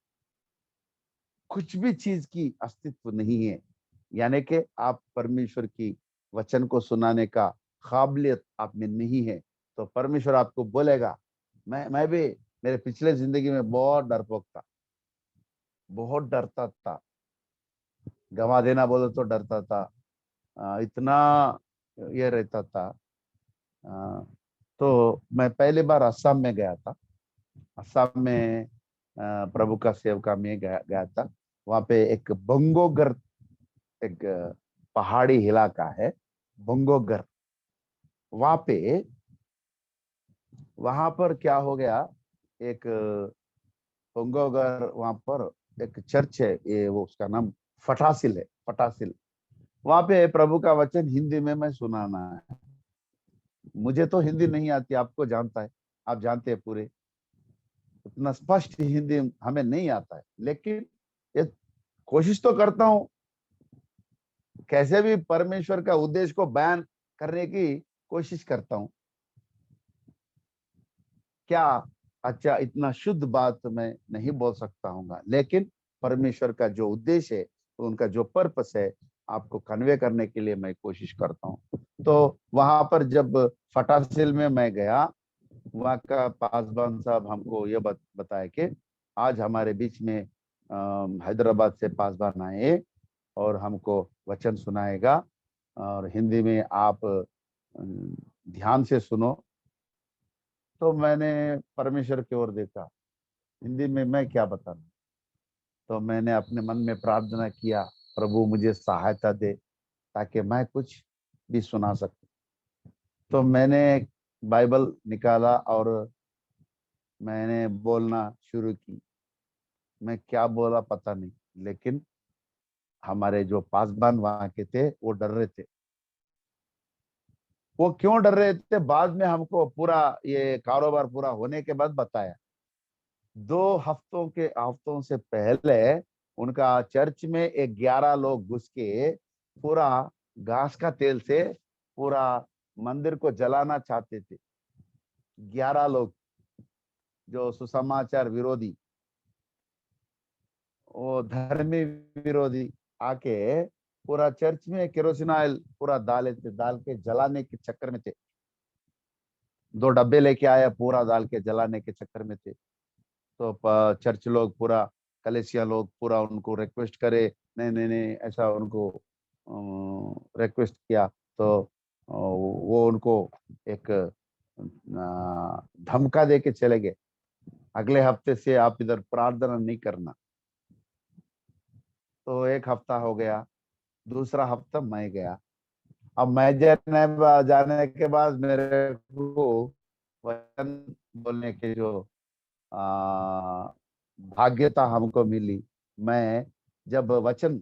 कुछ भी चीज की अस्तित्व नहीं है, यानी कि आप परमेश्वर की वचन को सुनाने का काबिलियत आप में नहीं है, तो परमेश्वर आपको बोलेगा। मैं भी मेरे पिछले जिंदगी में बहुत डरपोक था, बहुत डरता था, गवा देना बोले तो डरता था, इतना ये रहता था। तो मैं पहली बार असम में गया था। असम में प्रभु का सेवका में गया था। वहां पे एक बंगोगर, एक पहाड़ी इलाका है बंगोगर। वहां पर क्या हो गया, एक बंगोगर, वहां पर एक चर्च है, ये वो उसका नाम फटासिल है, फटासिल। वहां पे प्रभु का वचन हिंदी में मैं सुनाना है। मुझे तो हिंदी नहीं आती, आपको जानता है, आप जानते हैं पूरे, उतना स्पष्ट हिंदी हमें नहीं आता है, लेकिन ये कोशिश तो करता हूं कैसे भी परमेश्वर का उद्देश्य को बयान करने की कोशिश करता हूं। क्या अच्छा इतना शुद्ध बात मैं नहीं बोल सकता हूँ, लेकिन परमेश्वर का जो उद्देश्य है, तो उनका जो पर्पस है, आपको कन्वे करने के लिए मैं कोशिश करता हूँ। तो वहां पर जब फटासिल में मैं गया, वहाँ का पासवान साहब हमको ये बताया कि आज हमारे बीच में हैदराबाद से पासवान आए और हमको वचन सुनाएगा, और हिंदी में आप ध्यान से सुनो। तो मैंने परमेश्वर की ओर देखा, हिंदी में मैं क्या बताऊं। तो मैंने अपने मन में प्रार्थना किया, प्रभु मुझे सहायता दे ताकि मैं कुछ भी सुना सकूं। तो मैंने बाइबल निकाला और मैंने बोलना शुरू की। मैं क्या बोला पता नहीं, लेकिन हमारे जो पासबान वहां के थे वो डर रहे थे। वो क्यों डर रहे थे, बाद में हमको पूरा ये कारोबार पूरा होने के बाद बताया। 2 हफ्तों से पहले उनका चर्च में 11 लोग घुस के पूरा घास का तेल से पूरा मंदिर को जलाना चाहते थे। 11 लोग जो सुसमाचार विरोधी, वो धर्मी विरोधी आके पूरा चर्च में केरोसिन ऑयल पूरा डाल के जलाने के चक्कर में थे। 2 डब्बे लेके आया, पूरा डाल के जलाने के चक्कर में थे। तो चर्च लोग पूरा, कलेसिया लोग पूरा उनको रिक्वेस्ट करे, नहीं नहीं नहीं, ऐसा उनको रिक्वेस्ट किया। तो वो उनको एक धमका दे के चले गए, अगले हफ्ते से आप इधर प्रार्थना नहीं करना। तो 1 हफ्ता हो गया, दूसरा हफ्ता मैं गया। अब मैं जाने के बाद मेरे को वचन बोलने के जो भाग्यता हमको मिली। मैं जब वचन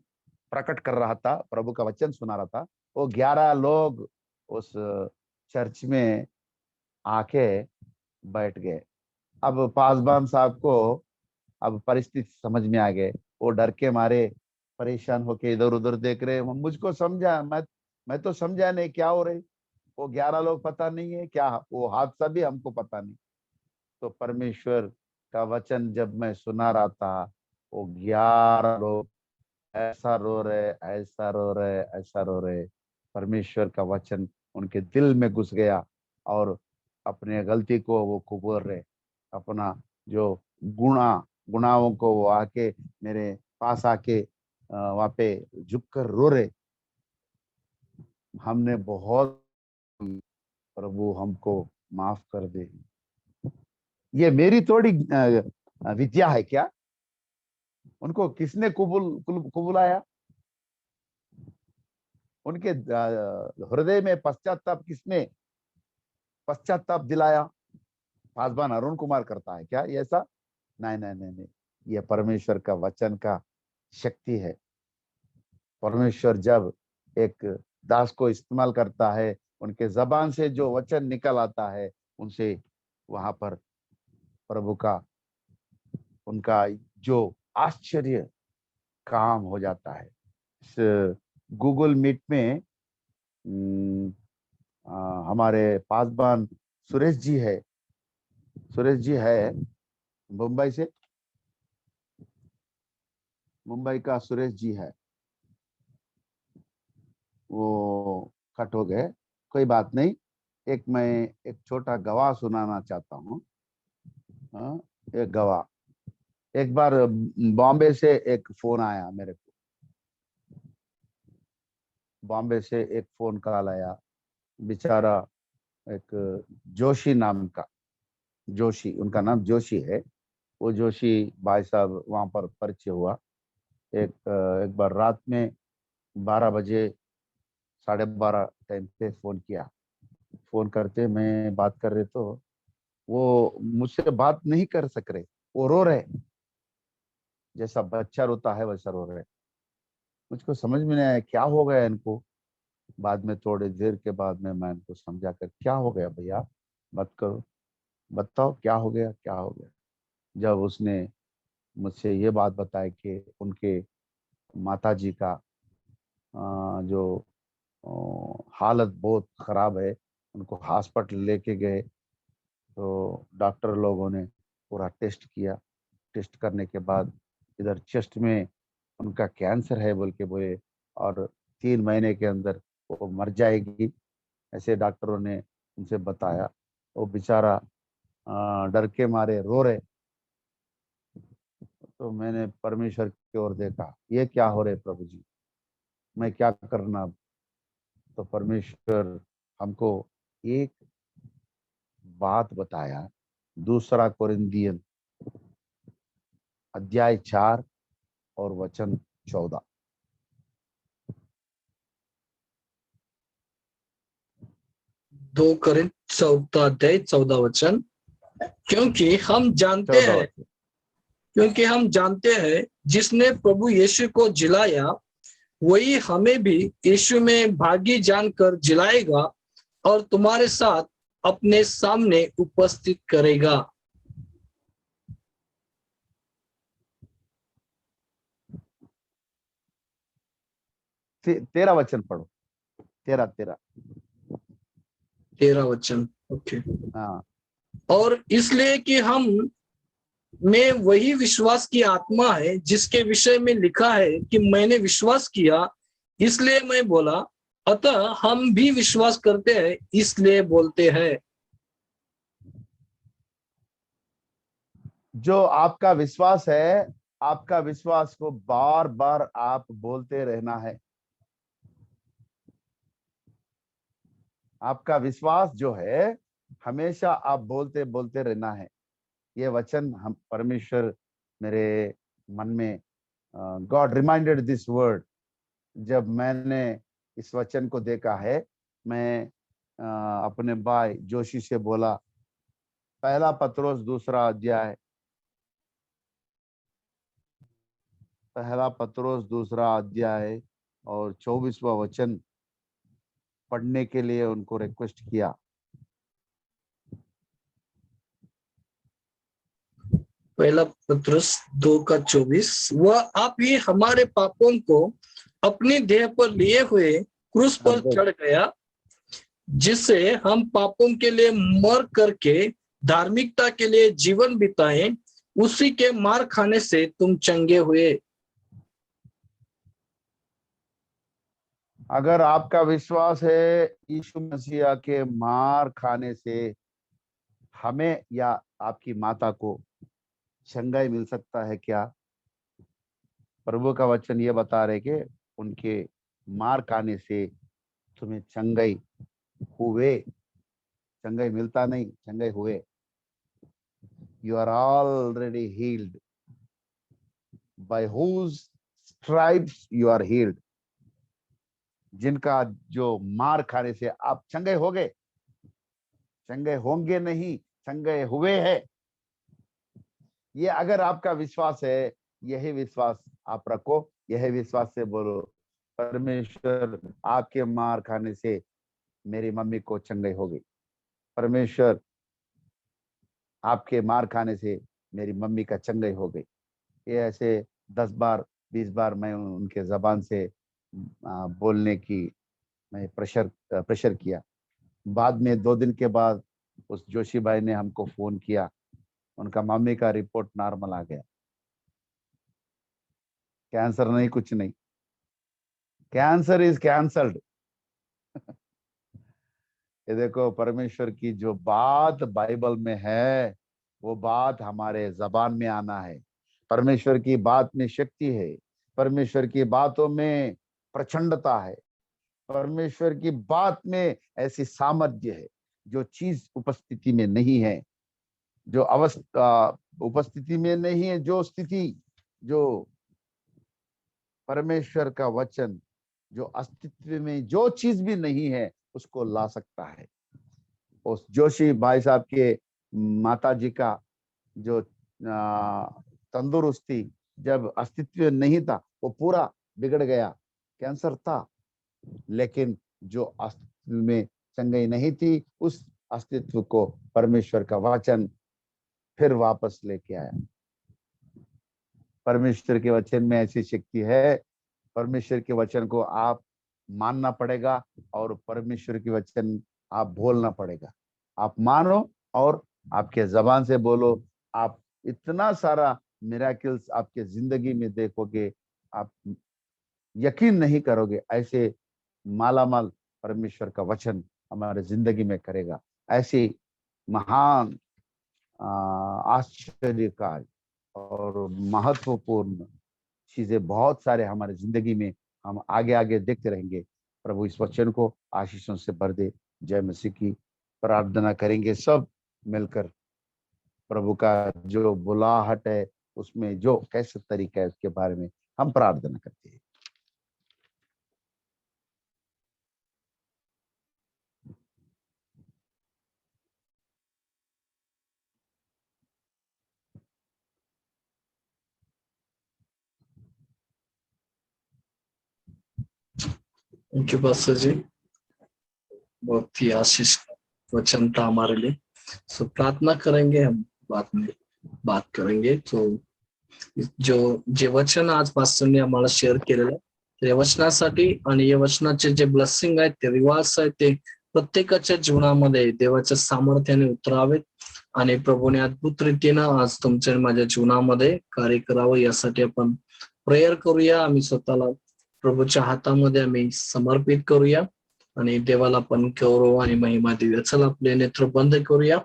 प्रकट कर रहा था, प्रभु का वचन सुना रहा था, वो 11 लोग उस चर्च में आके बैठ गए। अब पासवान साहब को अब परिस्थिति समझ में आ गए। वो डर के मारे परेशान होके इधर उधर देख रहे। मुझको समझा, मैं तो समझा नहीं क्या हो रही। वो 11 लोग पता नहीं है क्या, वो हादसा भी हमको पता नहीं। तो परमेश्वर का वचन जब मैं सुना रहा था, वो 11 लोग ऐसा रो रहे, ऐसा रो रहे, ऐसा रो रहे। परमेश्वर का वचन उनके दिल में घुस गया और अपने गलती को वो कबूल रहे। अपना जो गुनाहों को वो आके मेरे पास आके वहाँ पे झुक कर रो रहे। हमने बहुत, प्रभु हमको माफ कर दे। ये मेरी थोड़ी विद्या है क्या? उनको किसने कबूलाया? उनके हृदय में पश्चाताप दिलाया? पासवान अरुण कुमार करता है क्या ये ऐसा? नहीं नहीं नहीं नहीं, ये परमेश्वर का वचन का शक्ति है। परमेश्वर जब एक दास को इस्तेमाल करता है, उनके जबान से जो वचन निकल आता है, उनसे वहां पर प्रभु का उनका जो आश्चर्य काम हो जाता है। इस गूगल मीट में हमारे पासवान सुरेश जी है मुंबई का सुरेश जी है। वो कट हो गए, कोई बात नहीं। मैं एक छोटा गवाह सुनाना चाहता हूँ। एक गवाह, एक बार बॉम्बे से एक फोन आया मेरे को। बॉम्बे से एक फोन कॉल आया, बेचारा एक जोशी, उनका नाम जोशी है। वो जोशी भाई साहब वहां पर परिचय हुआ। एक बार रात में 12 बजे, 12:30 टाइम पे फोन किया। फोन करते मैं बात कर रहे तो वो मुझसे बात नहीं कर सक रहे। वो रो रहे, जैसा बच्चा रोता है वैसा रो रहे। मुझको समझ में नहीं आया क्या हो गया इनको। बाद में थोड़ी देर के बाद में मैं इनको समझा कर, क्या हो गया भैया, मत करो, बताओ क्या हो गया, क्या हो गया। जब उसने मुझसे ये बात बताई कि उनके माताजी का जो हालत बहुत खराब है, उनको हॉस्पिटल लेके गए। तो डॉक्टर लोगों ने पूरा टेस्ट किया। टेस्ट करने के बाद इधर चेस्ट में उनका कैंसर है बोल के बोले, और 3 महीने के अंदर वो मर जाएगी, ऐसे डॉक्टरों ने उनसे बताया। वो बेचारा डर के मारे रो रहे। तो मैंने परमेश्वर की ओर देखा, ये क्या हो रहे प्रभु जी, मैं क्या करना अब? तो परमेश्वर हमको एक बात बताया, 2 कोरिन्थियन अध्याय 4 और वचन 14। 2 कोरिन्थ 14 अध्याय 14 वचन। क्योंकि हम जानते 14 हैं वचन। क्योंकि हम जानते हैं जिसने प्रभु यीशु को जिलाया, वही हमें भी यीशु में भागी जानकर जिलाएगा और तुम्हारे साथ अपने सामने उपस्थित करेगा। 13 वचन पढ़ो। 13 13 वचन। ओके। हाँ, और इसलिए कि हम में वही विश्वास की आत्मा है जिसके विषय में लिखा है कि मैंने विश्वास किया इसलिए मैं बोला, अतः हम भी विश्वास करते हैं इसलिए बोलते हैं। जो आपका विश्वास है, आपका विश्वास को बार बार आप बोलते रहना है। आपका विश्वास जो है हमेशा आप बोलते बोलते रहना है। ये वचन हम परमेश्वर मेरे मन में, गॉड रिमाइंडेड दिस वर्ड, जब मैंने इस वचन को देखा है, मैं अपने भाई जोशी से बोला, पहला पत्रोस 2 अध्याय, पहला पत्रोस 2 अध्याय और 24वां वचन पढ़ने के लिए उनको रिक्वेस्ट किया। पहला पत्रुस 2:24, वह आप ही हमारे पापों को अपनी देह पर लिए हुए क्रूस पर चढ़ गया, जिससे हम पापों के लिए मर करके धार्मिकता के लिए जीवन बिताएं, उसी के मार खाने से तुम चंगे हुए। अगर आपका विश्वास है यीशु मसीह के मार खाने से हमें या आपकी माता को चंगाई मिल सकता है क्या? प्रभु का वचन ये बता रहे कि उनके मार खाने से तुम्हें चंगाई हुए। चंगाई मिलता नहीं, चंगाई हुए। You are already healed, by whose stripes you are healed. जिनका जो मार खाने से आप चंगे हो गए, चंगे होंगे नहीं, चंगे हुए हैं। ये अगर आपका विश्वास है, यही विश्वास आप रखो, यही विश्वास से बोलो, परमेश्वर आपके मार खाने से मेरी मम्मी को चंगाई हो गई। परमेश्वर आपके मार खाने से मेरी मम्मी का चंगाई हो गई। ये ऐसे 10 बार 20 बार मैं उनके जबान से बोलने की मैं प्रेशर किया। बाद में 2 दिन के बाद उस जोशी भाई ने हमको फोन किया, उनका मम्मी का रिपोर्ट नॉर्मल आ गया, कैंसर नहीं, कुछ नहीं, कैंसर इज कैंसल्ड। ये देखो, परमेश्वर की जो बात बाइबल में है वो बात हमारे जबान में आना है। परमेश्वर की बात में शक्ति है, परमेश्वर की बातों में प्रचंडता है, परमेश्वर की बात में ऐसी सामर्थ्य है जो चीज उपस्थिति में नहीं है, जो अवस्था उपस्थिति में नहीं है, जो स्थिति, जो परमेश्वर का वचन जो अस्तित्व में जो चीज भी नहीं है उसको ला सकता है। उस जोशी भाई साहब के माता जी का जो तंदुरुस्ती जब अस्तित्व नहीं था वो पूरा बिगड़ गया। कैंसर था लेकिन जो अस्तित्व में चंगाई नहीं थी, उस अस्तित्व को परमेश्वर का वचन फिर वापस लेके आया। परमेश्वर के वचन में ऐसी शक्ति है। परमेश्वर के वचन को आप मानना पड़ेगा और परमेश्वर के वचन आप बोलना पड़ेगा। आप मानो और आपके जबान से बोलो। आप इतना सारा मिराकिल्स आपके जिंदगी में देखोगे, आप यकीन नहीं करोगे, ऐसे मालामाल परमेश्वर का वचन हमारे जिंदगी में करेगा। ऐसी महान आश्चर्यकारी और महत्वपूर्ण चीजें बहुत सारे हमारे जिंदगी में हम आगे आगे देखते रहेंगे। प्रभु इस वचन को आशीषों से भर दे। जय मसीह की। प्रार्थना करेंगे सब मिलकर। प्रभु का जो बुलाहट है उसमें जो कैसे तरीका है उसके बारे में हम प्रार्थना करते हैं। उनके पास जी बहुत ही आशीष वचन था हमारे लिए। सो प्रार्थना करेंगे, हम बाद में बात करेंगे। तो जो जे वचन आज पास्टर ने आम्हाला शेअर केलेलं तर या वचनासाठी आणि या वचनाचे जे ब्लेसिंग आहेत, ते रिवार्ड्स आहेत, ते प्रत्येकाच्या जीवनामध्ये देवाच्या सामर्थ्याने उतरावेत आणि प्रभूने अद्भुत रीतीनं आज तुमच्या आणि माझ्या जीवनामध्ये कार्य करावं, यासाठी आपण प्रेयर करूया. आम्ही स्वतःला प्रभूच्या हातामध्ये आम्ही समर्पित करूया आणि देवाला पण गौरव आणि महिमा देऊया. चला आपले नेत्र बंद करूया,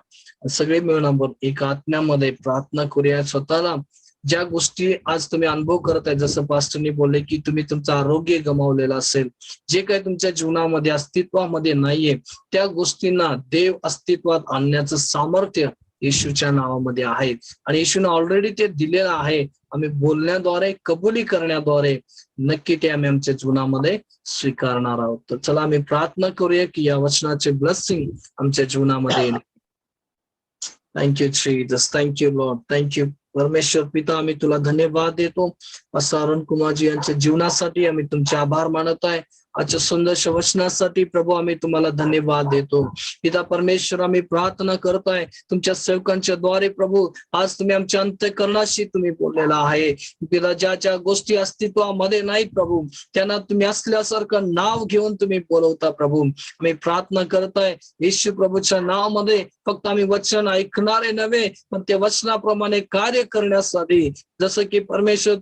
सगळे मिळून आपण एका आत्म्यामध्ये प्रार्थना करूया. स्वतःला ज्या गोष्टी आज तुम्ही अनुभव करत आहे, जसं पास्टरनी बोलले की तुम्ही तुमचं आरोग्य गमावलेलं असेल, जे काही तुमच्या जीवनामध्ये अस्तित्वामध्ये नाहीये, त्या गोष्टींना देव अस्तित्वात आणण्याचं सामर्थ्य येशूच्या नावामध्ये आहे आणि येशूने ऑलरेडी ते दिलेलं आहे. आम्ही बोलण्याद्वारे, कबुली करण्याद्वारे नक्की ते आम्ही आमच्या जीवनामध्ये स्वीकारणार आहोत. तर चला आम्ही प्रार्थना करूया की या वचनाचे ब्लेसिंग आमच्या जीवनामध्ये येईल. Thank you Jesus, thank you Lord, thank you परमेश्वर पिता. आम्ही तुला धन्यवाद देतो असं अरुण कुमारजी यांच्या जीवनासाठी आम्ही तुमचे आभार मानत आहे. आजच्या सुंदरशा वचनासाठी प्रभू आम्ही तुम्हाला धन्यवाद देतो. पिता परमेश्वर, आम्ही प्रार्थना करत आहे तुमच्या सेवकांच्या द्वारे प्रभू, आज तुम्ही आमच्या अंतःकरणाशी तुम्ही बोललेला आहे. पिता, ज्या ज्या गोष्टी अस्तित्वामध्ये नाहीत प्रभू, त्यांना तुम्ही असल्यासारखं नाव घेऊन तुम्ही बोलवता प्रभू. आम्ही प्रार्थना करत आहे येशू प्रभूच्या नावामध्ये फक्त आम्ही वचन ऐकणारे नव्हे, पण त्या वचनाप्रमाणे कार्य करण्यासाठी, जसं की परमेश्वर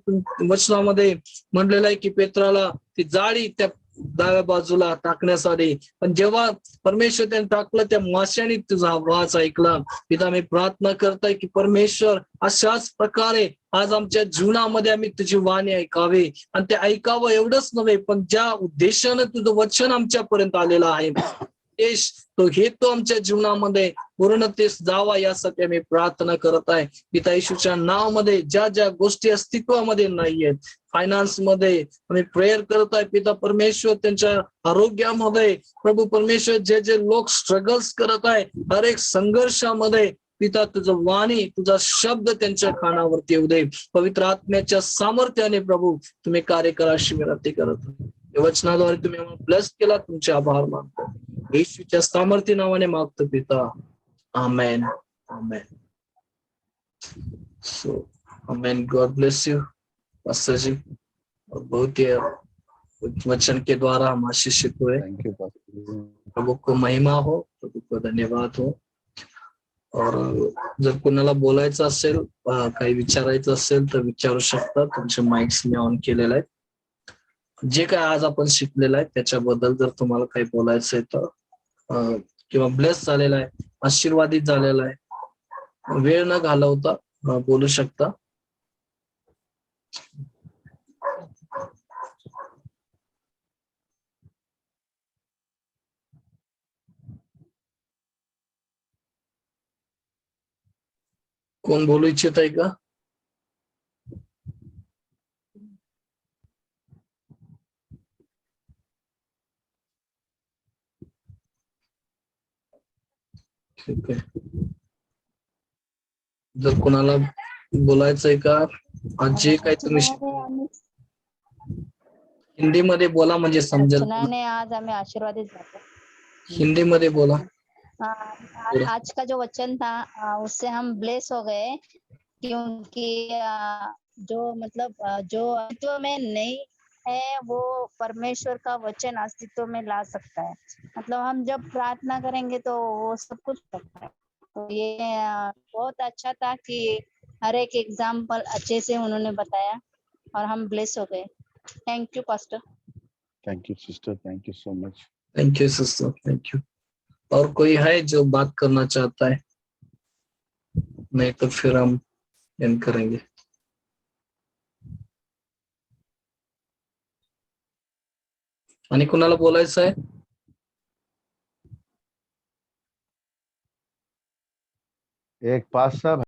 वचनामध्ये म्हणलेलं आहे की पेत्राला ती जाळी त्या डाव्या बाजूला टाकण्यासाठी, पण जेव्हा परमेश्वर त्याने टाकलं, त्या माशाने तुझा आवाज ऐकला. पिता, आम्ही प्रार्थना करताय की परमेश्वर अशाच प्रकारे आज आमच्या जीवनामध्ये आम्ही तुझी वाणी ऐकावे आणि ते ऐकावं एवढंच नव्हे, पण ज्या उद्देशानं तुझं वचन आमच्यापर्यंत आलेलं आहे तो हेतू आमच्या जीवनामध्ये पूर्णतेस जावा, यासाठी आम्ही प्रार्थना करत आहे. पिता येशूच्या नावामध्ये ज्या ज्या गोष्टी अस्तित्वामध्ये नाहीयेत, फायनान्स मध्ये आम्ही प्रेयर करत आहे पिता परमेश्वर, त्यांच्या आरोग्यामध्ये प्रभू परमेश्वर, जे जे लोक स्ट्रगल्स करत आहे हर एक संघर्षामध्ये, पिता तुझं वाणी, तुझा शब्द त्यांच्या कानावरती येऊ दे. पवित्र आत्म्याच्या सामर्थ्याने प्रभू तुम्ही कार्य करा अशी विनंती करत, वचनाद्वारे तुम्ही आम्हाला ब्लेस केला, तुमचे आभार मानतो. येशूच्या सामर्थ्य नावाने मागतो पिता, आमेन, आमेन. सो आमेन. गॉड ब्लेस यू पास्टर जी, और बहुत ही वचन के द्वारा हम आशीषित हुए. Thank you pastor. प्रभु को महिमा हो, प्रभु को धन्यवाद हो. और जर कोणाला बोलायचं असेल, काही विचारायचं असेल तर विचारू शकता. तुमचे माइक्स मी ऑन केलेले आहेत. जे काय आज आपण शिकलेलं आहे त्याच्याबद्दल जर तुम्हाला काही बोलायचं आहे तर, किंवा ब्लेस झालेला आहे, आशीर्वादित झालेला आहे, वेळ न घालवता बोलू शकता. कोण बोलू इच्छित आहे का? ठीक आहे. जर कोणाला बोलायचंय का, आज जे काही तुम्ही हिंदीमध्ये बोला म्हणजे समजेल. वचनाने आज आम्ही आशीर्वादित झालो. हिंदीमध्ये बोला. आज का जो वचन था उससे हम ब्लेस हो गए, क्योंकि जो मतलब जो अस्तित्व में नहीं है वो परमेश्वर का वचन अस्तित्व में ला सकता है. मतलब हम जब प्रार्थना करेंगे तो वो सब कुछ सकता है. तो ये बहुत अच्छा था कि हर एक एग्जाम्पल अच्छे से उन्होंने बताया और हम ब्लेस हो गए. Thank you pastor. Thank you sister, thank you so much. Thank you sister, thank you. और कोई है जो बात करना चाहता है? नहीं तो फिर हम एंड करेंगे. आणि कुणाला बोलायचं आहे? एक पास साहब